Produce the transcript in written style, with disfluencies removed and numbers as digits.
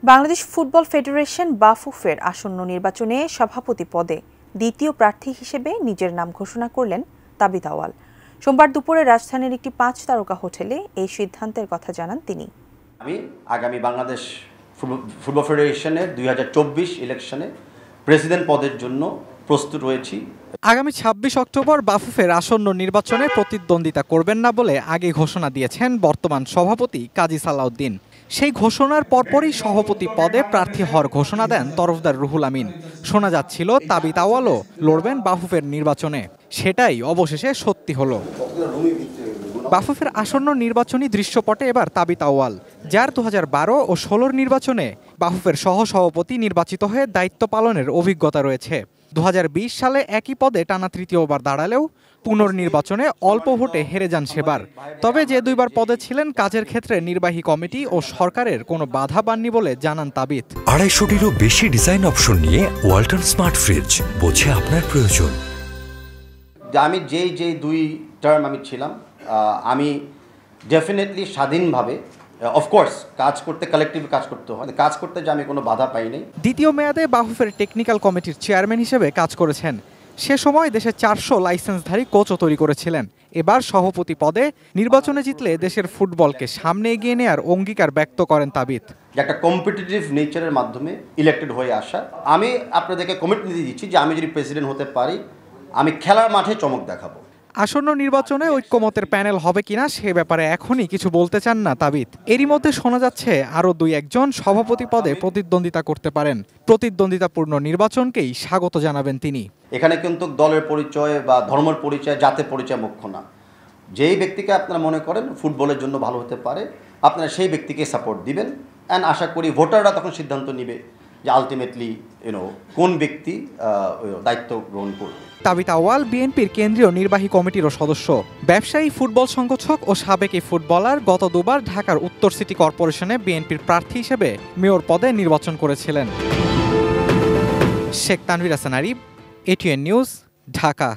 Bangladesh football federation বাফুফের আসন্ন নির্বাচনে সভাপতি পদে দ্বিতীয় প্রার্থী হিসেবে নিজের নাম ঘোষণা করলেন তাবিথ আউয়াল। সোমবার দুপুরে রাজধানীর একটি 5 তারকা হোটেলে এই সিদ্ধান্তের কথা জানান তিনি। আমি আগামী বাংলাদেশ ফুটবল ফেডারেশনের 2024 ইলেকশনে প্রেসিডেন্ট পদের জন্য প্রস্তুত রয়েছি। আগামী 26 অক্টোবর বাফুফের আসন্ন নির্বাচনে প্রতিদ্বন্দ্বিতা করবেন না বলে আগে ঘোষণা দিয়েছেন বর্তমান সভাপতি কাজী সালাউদ্দিন। সেই ঘোষণার পরপরই সভাপতি পদে প্রার্থী হওয়ার ঘোষণা দেন তরফদার রুহুল আমিন। শোনা যাচ্ছিল তাবিথ আউয়ালও লড়বেন বাফুফের নির্বাচনে, সেটাই অবশেষে সত্যি হলো। বাফুফের আসন্ন নির্বাচনী দৃশ্যপটে এবার তাবিথ আউয়াল, যার 2012 ও 16 নির্বাচনে বাফুফের সহসভাপতি নির্বাচিত হয়ে দায়িত্ব পালনের অভিজ্ঞতা রয়েছে। 2020 সালে একই পদে টানা তৃতীয়বার দাঁড়ালেও পুনর্নির্বাচনে অল্প ভোটে হেরে যান সেবার। তবে যে দুইবার পদে ছিলেন কাজের ক্ষেত্রে নির্বাহী কমিটি ও সরকারের কোনো বাধা পাননি বলে জানান তাবিথ। 250-টিরও বেশি ডিজাইন অপশন নিয়ে ওয়ালটন স্মার্ট ফ্রিজ, বোঝে আপনার প্রয়োজন। আমি যেই দুই টার্ম আমি ছিলাম, আমি ডেফিনেটলি স্বাধীনভাবে অফকোর্স কাজ করতে, কালেকটিভ কাজ করতে হয়, কাজ করতে যে আমি কোনো বাধা পাইনি। দ্বিতীয় মেয়াদে বাফুফের টেকনিক্যাল কমিটির চেয়ারম্যান হিসেবে কাজ করেছেন। সে সময় দেশে 400 লাইসেন্সধারী কোচও তৈরি করেছিলেন। এবার সভাপতি পদে নির্বাচনে জিতলে দেশের ফুটবলকে সামনে এগিয়ে নেওয়ার অঙ্গীকার ব্যক্ত করেন তাবিথ। একটা কম্পিটিটিভ নেচারের মাধ্যমে ইলেক্টেড হয়ে আসা, আমি আপনাদেরকে কমিটমেন্ট দিচ্ছি যে আমি যদি প্রেসিডেন্ট হতে পারি, আমি খেলার মাঠে চমক দেখাবো। আসন্ন নির্বাচনে ঐক্যমতের প্যানেল হবে কিনা সে ব্যাপারে এখনই কিছু বলতে চান না তাবিথ। এরই মধ্যে শোনা যাচ্ছে আরও 2-1 জন সভাপতি পদে প্রতিদ্বন্দ্বিতা করতে পারেন। প্রতিদ্বন্দ্বিতাপূর্ণ নির্বাচনকেই স্বাগত জানাবেন তিনি। এখানে কিন্তু দলের পরিচয় বা ধর্মের পরিচয়, জাতের পরিচয় মুখ্য না। যেই ব্যক্তিকে আপনারা মনে করেন ফুটবলের জন্য ভালো হতে পারে, আপনারা সেই ব্যক্তিকে সাপোর্ট দিবেন। অ্যান্ড আশা করি ভোটাররা তখন সিদ্ধান্ত নেবে যে আলটিমেটলি কোন ব্যক্তি দায়িত্ব গ্রহণ করবে। তাবিথ আউয়াল বিএনপির কেন্দ্রীয় নির্বাহী কমিটিরও সদস্য। ব্যবসায়ী, ফুটবল সংগঠক ও সাবেক এই ফুটবলার গত দুবার ঢাকার উত্তর সিটি কর্পোরেশনে বিএনপির প্রার্থী হিসেবে মেয়র পদে নির্বাচন করেছিলেন। Sheikh Tanvir Hasan Arif, ATN news, Dhaka.